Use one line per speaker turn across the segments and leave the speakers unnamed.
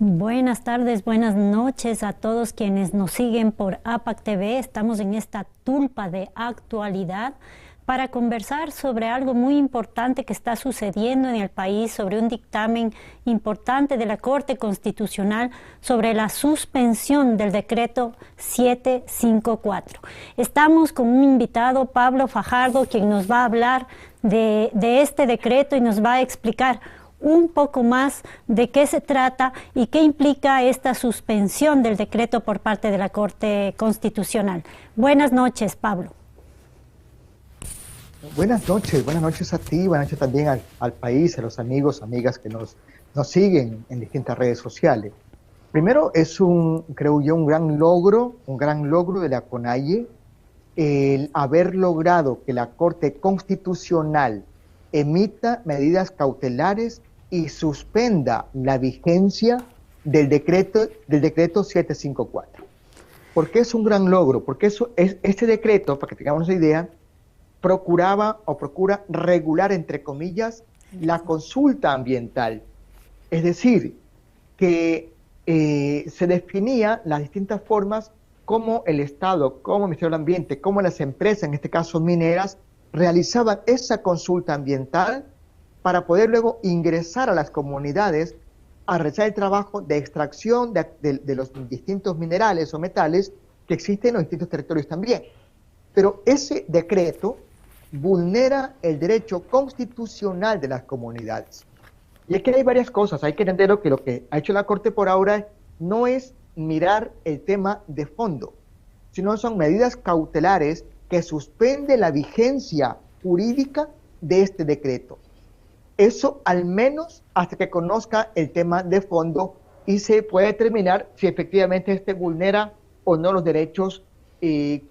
Buenas tardes, buenas noches a todos quienes nos siguen por APAC TV. Estamos en esta tulpa de actualidad para conversar sobre algo muy importante que está sucediendo en el país, sobre un dictamen importante de la Corte Constitucional sobre la suspensión del decreto 754. Estamos con un invitado, Pablo Fajardo, quien nos va a hablar de este decreto y nos va a explicar un poco más de qué se trata y qué implica esta suspensión del decreto por parte de la Corte Constitucional. Buenas noches, Pablo.
Buenas noches a ti, buenas noches también al país, a los amigos, amigas que nos siguen en distintas redes sociales. Primero es creo yo, un gran logro de la CONAIE, el haber logrado que la Corte Constitucional emita medidas cautelares y suspenda la vigencia del decreto 754. ¿Por qué es un gran logro? Porque este decreto, para que tengamos una idea, procura regular, entre comillas, la consulta ambiental. Es decir, que se definía las distintas formas como el Estado, como el Ministerio del Ambiente, como las empresas, en este caso mineras, realizaban esa consulta ambiental para poder luego ingresar a las comunidades a realizar el trabajo de extracción de los distintos minerales o metales que existen en los distintos territorios también. Pero ese decreto vulnera el derecho constitucional de las comunidades. Y aquí hay varias cosas. Hay que entender que lo que ha hecho la Corte por ahora no es mirar el tema de fondo, sino son medidas cautelares que suspende la vigencia jurídica de este decreto. Eso al menos hasta que conozca el tema de fondo y se puede determinar si efectivamente este vulnera o no los derechos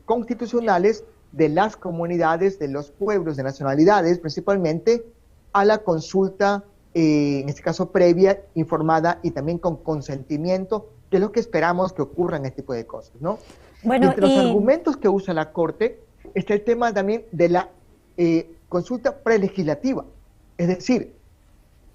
constitucionales de las comunidades, de los pueblos, de nacionalidades, principalmente a la consulta, en este caso previa, informada y también con consentimiento, que es lo que esperamos que ocurra en este tipo de cosas, ¿no?
Bueno,
entre los argumentos que usa la Corte está el tema también de la consulta prelegislativa. Es decir,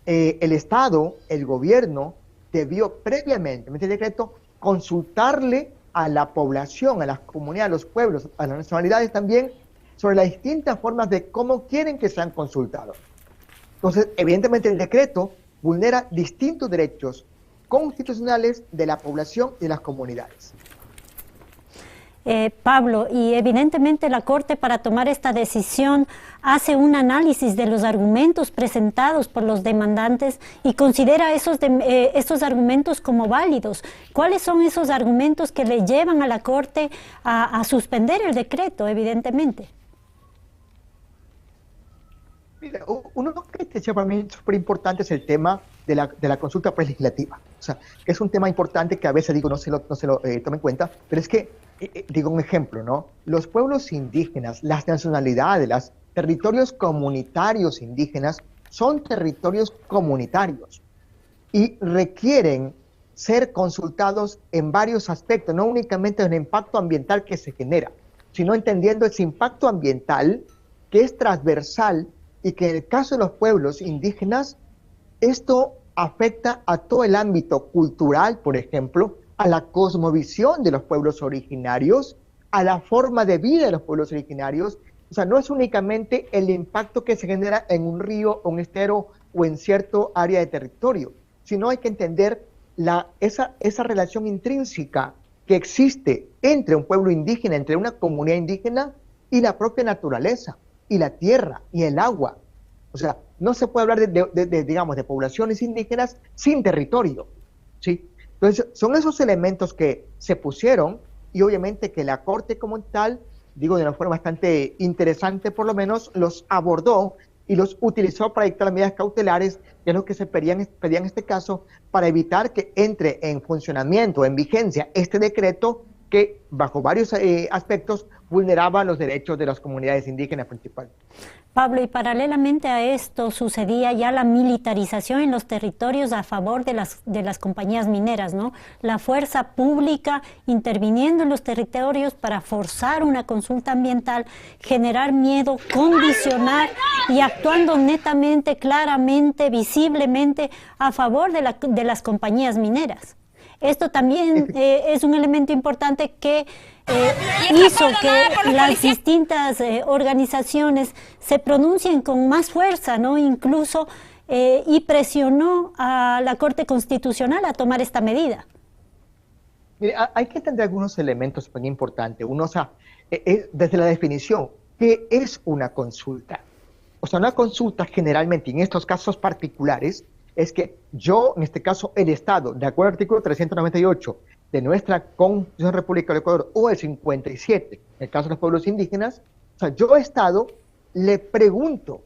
el Estado, el gobierno, debió previamente, en este decreto, consultarle a la población, a las comunidades, a los pueblos, a las nacionalidades también, sobre las distintas formas de cómo quieren que sean consultados. Entonces, evidentemente el decreto vulnera distintos derechos constitucionales de la población y de las comunidades.
Pablo, y evidentemente la Corte, para tomar esta decisión, hace un análisis de los argumentos presentados por los demandantes y considera estos argumentos como válidos. ¿Cuáles son esos argumentos que le llevan a la Corte a suspender el decreto, evidentemente?
Mira, uno que decía para mí súper importante es el tema de la consulta prelegislativa. O sea, que es un tema importante que a veces digo no se lo toma en cuenta, pero es que, digo un ejemplo, ¿no? Los pueblos indígenas, las nacionalidades, los territorios comunitarios indígenas son territorios comunitarios y requieren ser consultados en varios aspectos, no únicamente en el impacto ambiental que se genera, sino entendiendo ese impacto ambiental que es transversal y que en el caso de los pueblos indígenas, esto afecta a todo el ámbito cultural, por ejemplo, a la cosmovisión de los pueblos originarios, a la forma de vida de los pueblos originarios. O sea, no es únicamente el impacto que se genera en un río, o un estero o en cierto área de territorio, sino hay que entender esa relación intrínseca que existe entre un pueblo indígena, entre una comunidad indígena y la propia naturaleza, y la tierra, y el agua. O sea, no se puede hablar digamos, de poblaciones indígenas sin territorio, ¿sí? Entonces, son esos elementos que se pusieron y obviamente que la Corte como tal, digo de una forma bastante interesante por lo menos, los abordó y los utilizó para dictar las medidas cautelares, que es lo que se pedían en este caso, para evitar que entre en funcionamiento, en vigencia, este decreto que bajo varios aspectos vulneraba los derechos de las comunidades indígenas principalmente.
Pablo, y paralelamente a esto sucedía ya la militarización en los territorios a favor de las compañías mineras, ¿no? La fuerza pública interviniendo en los territorios para forzar una consulta ambiental, generar miedo, condicionar y actuando netamente, claramente, visiblemente a favor de las compañías mineras. Esto también es un elemento importante que hizo que las distintas organizaciones se pronuncien con más fuerza, ¿no? Incluso y presionó a la Corte Constitucional a tomar esta medida.
Mire, hay que entender algunos elementos muy importantes. Uno, o sea, desde la definición, ¿qué es una consulta? O sea, una consulta generalmente, en estos casos particulares, es que yo, en este caso, el Estado, de acuerdo al artículo 398 de nuestra Constitución República del Ecuador, o el 57, en el caso de los pueblos indígenas, o sea, yo, Estado, le pregunto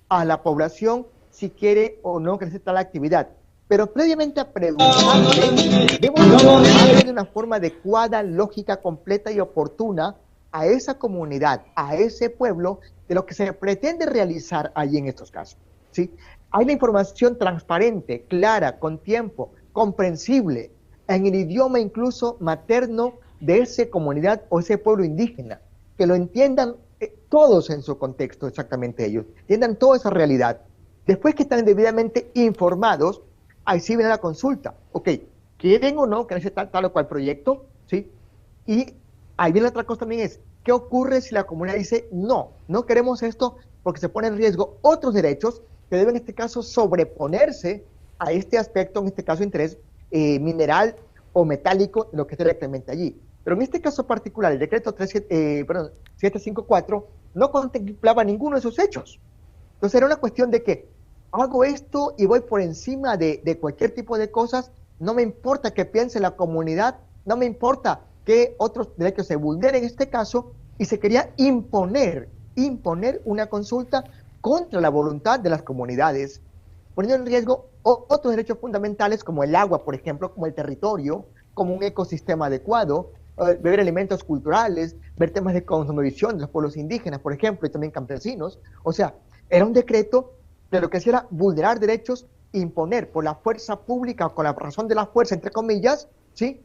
a la población si quiere o no que se tal actividad. Pero previamente a preguntarle, debo informarle de una forma adecuada, lógica, completa y oportuna a esa comunidad, a ese pueblo, de lo que se pretende realizar allí en estos casos, ¿sí? Hay la información transparente, clara, con tiempo, comprensible, en el idioma incluso materno de esa comunidad o ese pueblo indígena, que lo entiendan todos en su contexto, exactamente ellos, entiendan toda esa realidad. Después que están debidamente informados, ahí sí viene la consulta. Ok, ¿quieren o no que se tal o cual proyecto? ¿Sí? Y ahí viene otra cosa también es, ¿qué ocurre si la comunidad dice, no, no queremos esto porque se pone en riesgo otros derechos que deben en este caso sobreponerse a este aspecto, en este caso interés mineral o metálico, lo que esté directamente allí? Pero en este caso particular, el decreto 754 no contemplaba ninguno de esos hechos. Entonces era una cuestión de que hago esto y voy por encima de cualquier tipo de cosas, no me importa que piense la comunidad, no me importa que otros derechos se vulneren en este caso, y se quería imponer una consulta contra la voluntad de las comunidades, poniendo en riesgo otros derechos fundamentales como el agua, por ejemplo, como el territorio, como un ecosistema adecuado, ver elementos culturales, ver temas de cosmovisión de los pueblos indígenas, por ejemplo, y también campesinos. O sea, era un decreto de lo que hacía era vulnerar derechos, imponer por la fuerza pública o con la razón de la fuerza, entre comillas, ¿sí?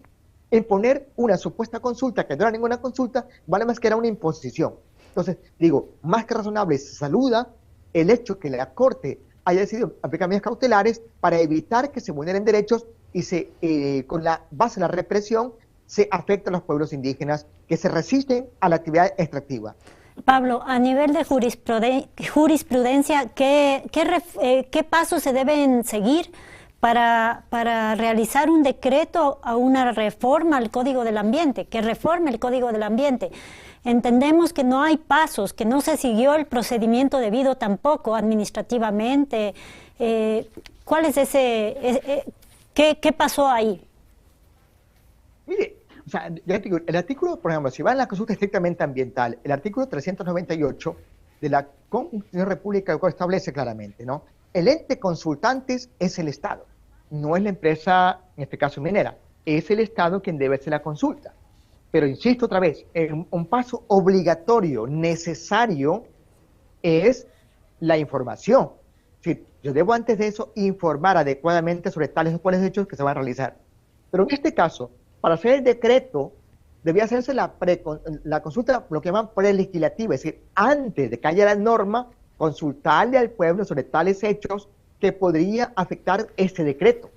Imponer una supuesta consulta que no era ninguna consulta, vale más que era una imposición. Entonces, digo, más que razonable, se saluda el hecho que la Corte haya decidido aplicar medidas cautelares para evitar que se vulneren derechos y con la base de la represión se afecta a los pueblos indígenas que se resisten a la actividad extractiva.
Pablo, a nivel de jurisprudencia, ¿qué pasos se deben seguir para realizar un decreto a una reforma al Código del Ambiente, que reforme el Código del Ambiente? Entendemos que no hay pasos, que no se siguió el procedimiento debido tampoco administrativamente. ¿Cuál es qué pasó ahí?
Mire, o sea, el artículo, por ejemplo, si va en la consulta estrictamente ambiental, el artículo 398 de la Constitución República del Ecuador establece claramente, ¿no? El ente consultantes es el Estado, no es la empresa, en este caso minera, es el Estado quien debe hacer la consulta. Pero insisto otra vez, un paso obligatorio, necesario, es la información. Sí, yo debo antes de eso informar adecuadamente sobre tales o cuales hechos que se van a realizar. Pero en este caso, para hacer el decreto, debía hacerse la consulta, lo que llaman prelegislativa, es decir, antes de que haya la norma, consultarle al pueblo sobre tales hechos que podría afectar este decreto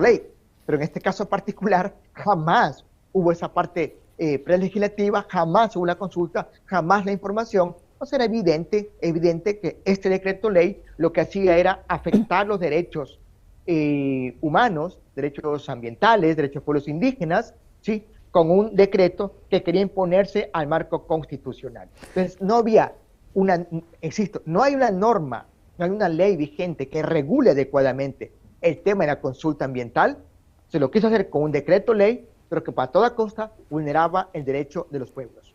ley. Pero en este caso particular, jamás hubo esa parte prelegislativa, jamás hubo la consulta, jamás la información. O sea, era evidente que este decreto ley lo que hacía era afectar los derechos humanos, derechos ambientales, derechos de pueblos indígenas, ¿sí? Con un decreto que quería imponerse al marco constitucional. Entonces, no había no hay una norma, no hay una ley vigente que regule adecuadamente el tema de la consulta ambiental. Se lo quiso hacer con un decreto ley, pero que para toda costa vulneraba el derecho de los pueblos.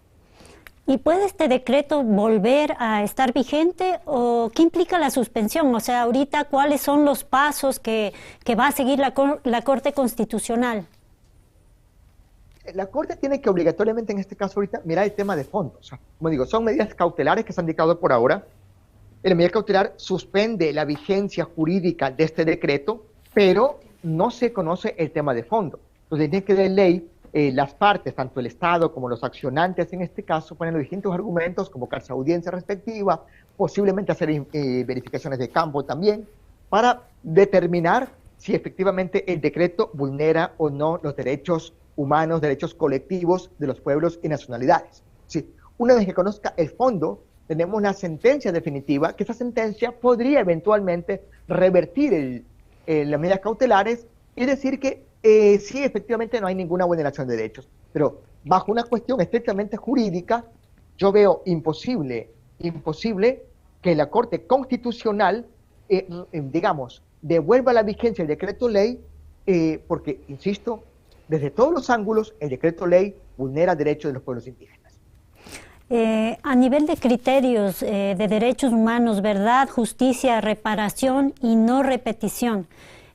¿Y puede este decreto volver a estar vigente o qué implica la suspensión? O sea, ahorita, ¿cuáles son los pasos que va a seguir la Corte Constitucional?
La Corte tiene que obligatoriamente, en este caso ahorita, mirar el tema de fondo. O sea, como digo, son medidas cautelares que se han dictado por ahora. La medida cautelar suspende la vigencia jurídica de este decreto, pero no se conoce el tema de fondo. Entonces, tiene que de ley, las partes, tanto el Estado como los accionantes en este caso, ponen los distintos argumentos, convocarse a audiencia respectiva, posiblemente hacer verificaciones de campo también, para determinar si efectivamente el decreto vulnera o no los derechos humanos, derechos colectivos de los pueblos y nacionalidades. Sí, una vez que conozca el fondo, tenemos una sentencia definitiva, que esa sentencia podría eventualmente revertir las medidas cautelares y decir que sí, efectivamente no hay ninguna vulneración de derechos. Pero bajo una cuestión estrictamente jurídica, yo veo imposible que la Corte Constitucional, digamos, devuelva la vigencia del decreto ley, porque, insisto, desde todos los ángulos, el decreto ley vulnera derechos de los pueblos indígenas.
A nivel de criterios de derechos humanos, verdad, justicia, reparación y no repetición,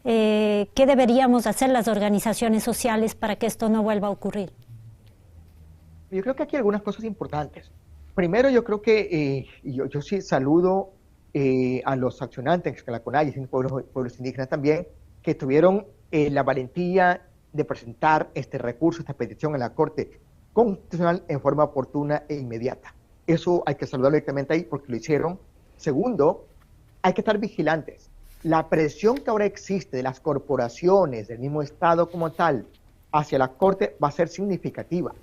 ¿qué deberíamos hacer las organizaciones sociales para que esto no vuelva a ocurrir?
Yo creo que aquí hay algunas cosas importantes. Primero, yo creo que yo sí saludo a los accionantes, que la CONAIE y pueblos indígenas también, que tuvieron la valentía de presentar este recurso, esta petición en la Corte Constitucional en forma oportuna e inmediata. Eso hay que saludarlo directamente ahí porque lo hicieron. Segundo, hay que estar vigilantes. La presión que ahora existe de las corporaciones, del mismo Estado como tal, hacia la Corte va a ser significativa.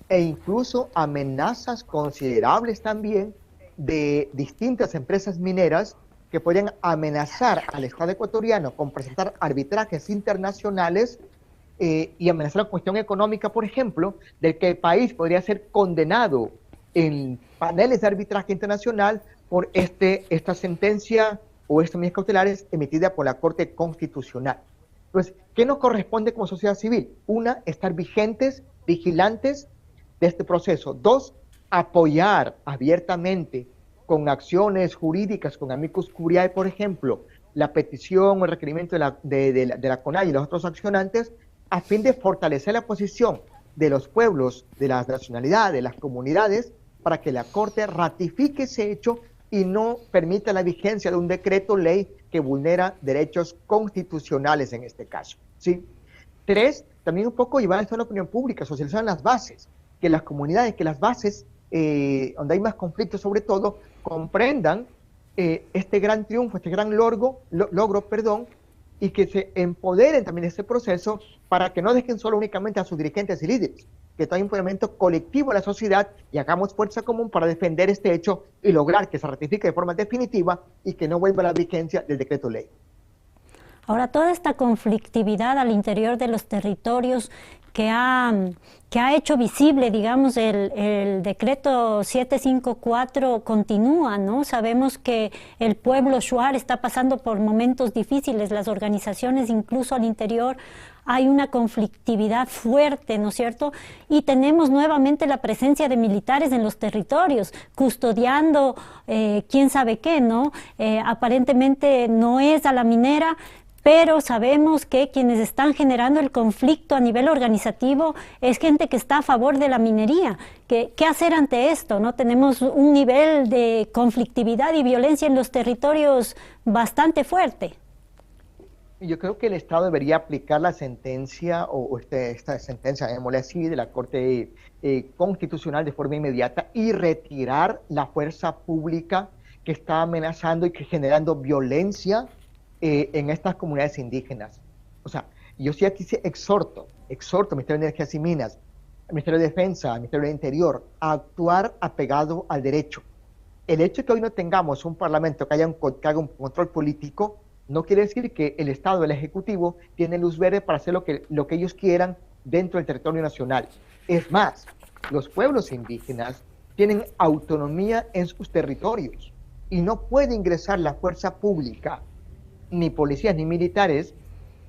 E incluso amenazas considerables también de distintas empresas mineras que podrían amenazar al Estado ecuatoriano con presentar arbitrajes internacionales y amenazar la cuestión económica, por ejemplo, del que el país podría ser condenado en paneles de arbitraje internacional por esta sentencia o estas medidas cautelares emitidas por la Corte Constitucional. Entonces, ¿qué nos corresponde como sociedad civil? Una, estar vigentes, vigilantes de este proceso. Dos, apoyar abiertamente con acciones jurídicas, con amicus curiae, por ejemplo, la petición o el requerimiento de la CONAIE y los otros accionantes, a fin de fortalecer la posición de los pueblos, de las nacionalidades, de las comunidades, para que la Corte ratifique ese hecho y no permita la vigencia de un decreto ley que vulnera derechos constitucionales en este caso. ¿Sí? Tres, también un poco llevar esto a la opinión pública, socializar las bases, que las comunidades, que las bases, donde hay más conflictos sobre todo, comprendan este gran triunfo, este gran logro, y que se empoderen también de este proceso para que no dejen solo únicamente a sus dirigentes y líderes, que todo implemento colectivo de la sociedad y hagamos fuerza común para defender este hecho y lograr que se ratifique de forma definitiva y que no vuelva a la vigencia del decreto ley.
Ahora, toda esta conflictividad al interior de los territorios que ha hecho visible, digamos, el decreto 754 continúa, ¿no? Sabemos que el pueblo shuar está pasando por momentos difíciles, las organizaciones incluso al interior hay una conflictividad fuerte, ¿no es cierto? Y tenemos nuevamente la presencia de militares en los territorios, custodiando quién sabe qué, ¿no? Aparentemente no es a la minera, pero sabemos que quienes están generando el conflicto a nivel organizativo es gente que está a favor de la minería. ¿Qué hacer ante esto? ¿No? Tenemos un nivel de conflictividad y violencia en los territorios bastante fuerte.
Yo creo que el Estado debería aplicar la sentencia, esta sentencia, llamémosle así, de la Corte Constitucional de forma inmediata y retirar la fuerza pública que está amenazando y que generando violencia en estas comunidades indígenas. O sea, yo sí aquí exhorto al Ministerio de Energías y Minas, al Ministerio de Defensa, al Ministerio del Interior, a actuar apegado al derecho. El hecho de que hoy no tengamos un parlamento que haga un control político no quiere decir que el Estado, el Ejecutivo, tiene luz verde para hacer lo que ellos quieran dentro del territorio nacional. Es más, los pueblos indígenas tienen autonomía en sus territorios y no puede ingresar la fuerza pública, ni policías ni militares,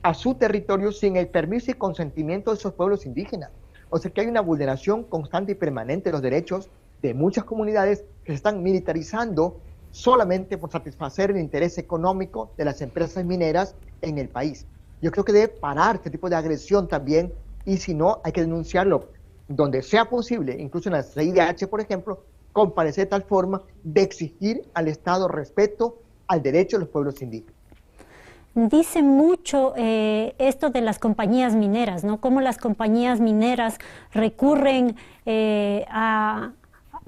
a su territorio sin el permiso y consentimiento de esos pueblos indígenas. O sea que hay una vulneración constante y permanente de los derechos de muchas comunidades que se están militarizando solamente por satisfacer el interés económico de las empresas mineras en el país. Yo creo que debe parar este tipo de agresión también y si no, hay que denunciarlo donde sea posible, incluso en la CIDH, por ejemplo, comparecer de tal forma de exigir al Estado respeto al derecho de los pueblos indígenas.
Dice mucho esto de las compañías mineras, ¿no? Cómo las compañías mineras recurren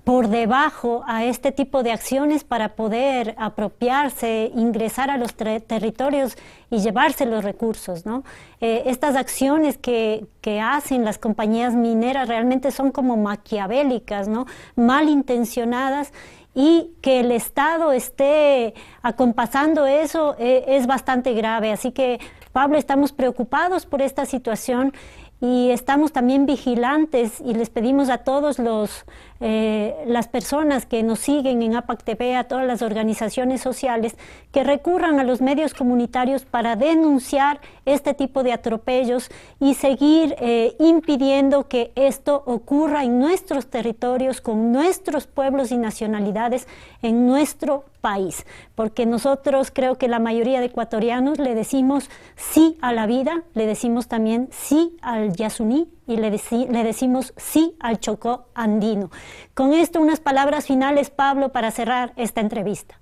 por debajo a este tipo de acciones para poder apropiarse, ingresar a los territorios y llevarse los recursos, ¿no? Estas acciones que hacen las compañías mineras realmente son como maquiavélicas, ¿no? Malintencionadas, y que el Estado esté acompasando eso es bastante grave. Así que, Pablo, estamos preocupados por esta situación y estamos también vigilantes y les pedimos a todos las personas que nos siguen en APAC TV, a todas las organizaciones sociales, que recurran a los medios comunitarios para denunciar este tipo de atropellos y seguir impidiendo que esto ocurra en nuestros territorios, con nuestros pueblos y nacionalidades en nuestro país, porque nosotros, creo que la mayoría de ecuatorianos, le decimos sí a la vida, le decimos también sí al Yasuní y le decimos sí al Chocó andino. Con esto, unas palabras finales, Pablo, para cerrar esta entrevista.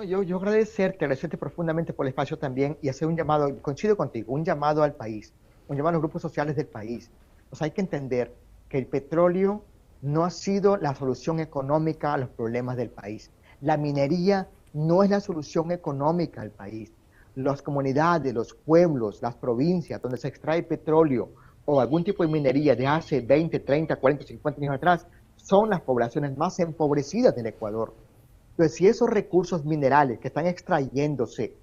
Yo agradecerte profundamente por el espacio también y hacer un llamado, coincido contigo, un llamado al país, un llamado a los grupos sociales del país. O sea, hay que entender que el petróleo no ha sido la solución económica a los problemas del país. La minería no es la solución económica al país. Las comunidades, los pueblos, las provincias donde se extrae petróleo o algún tipo de minería de hace 20, 30, 40, 50 años atrás son las poblaciones más empobrecidas del Ecuador. Entonces, si esos recursos minerales que están extrayéndose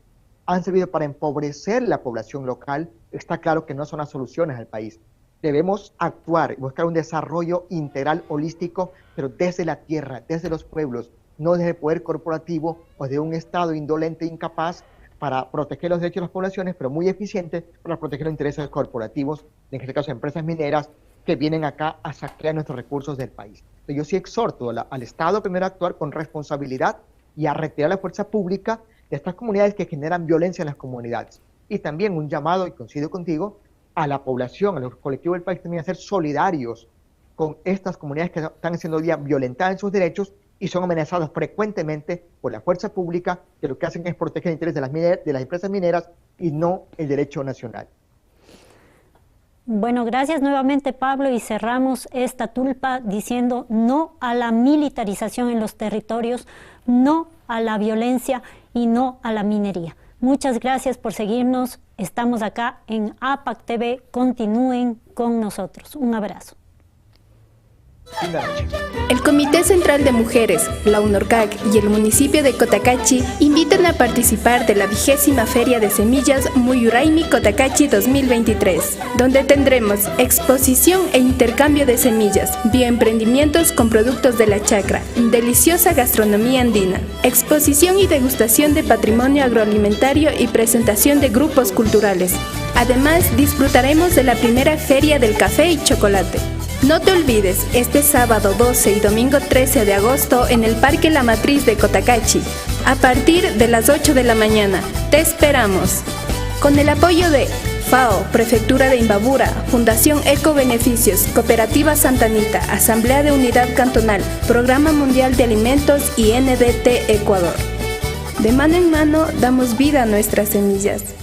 han servido para empobrecer la población local, está claro que no son las soluciones al país. Debemos actuar, buscar un desarrollo integral, holístico, pero desde la tierra, desde los pueblos, no desde el poder corporativo o de un Estado indolente e incapaz para proteger los derechos de las poblaciones, pero muy eficiente para proteger los intereses corporativos, en este caso empresas mineras, que vienen acá a saquear nuestros recursos del país. Entonces, yo sí exhorto al Estado primero a actuar con responsabilidad y a retirar la fuerza pública de estas comunidades que generan violencia en las comunidades. Y también un llamado, y coincido contigo, a la población, a los colectivos del país también a ser solidarios con estas comunidades que están siendo hoy día violentadas en sus derechos y son amenazadas frecuentemente por la fuerza pública, que lo que hacen es proteger el interés de las empresas mineras y no el derecho nacional.
Bueno, gracias nuevamente, Pablo, y cerramos esta tulpa diciendo no a la militarización en los territorios, no a la violencia y no a la minería. Muchas gracias por seguirnos. Estamos acá en APAC TV. Continúen con nosotros. Un abrazo.
El Comité Central de Mujeres, la UNORCAC y el municipio de Cotacachi invitan a participar de la 20ª Feria de Semillas Muyuraimi Cotacachi 2023, donde tendremos exposición e intercambio de semillas, bioemprendimientos con productos de la chacra, deliciosa gastronomía andina, exposición y degustación de patrimonio agroalimentario y presentación de grupos culturales. Además, disfrutaremos de la primera Feria del Café y Chocolate. No te olvides, este sábado 12 y domingo 13 de agosto en el Parque La Matriz de Cotacachi, a partir de las 8 de la mañana. ¡Te esperamos! Con el apoyo de FAO, Prefectura de Imbabura, Fundación Eco Beneficios, Cooperativa Santa Anita, Asamblea de Unidad Cantonal, Programa Mundial de Alimentos y NDT Ecuador. De mano en mano damos vida a nuestras semillas.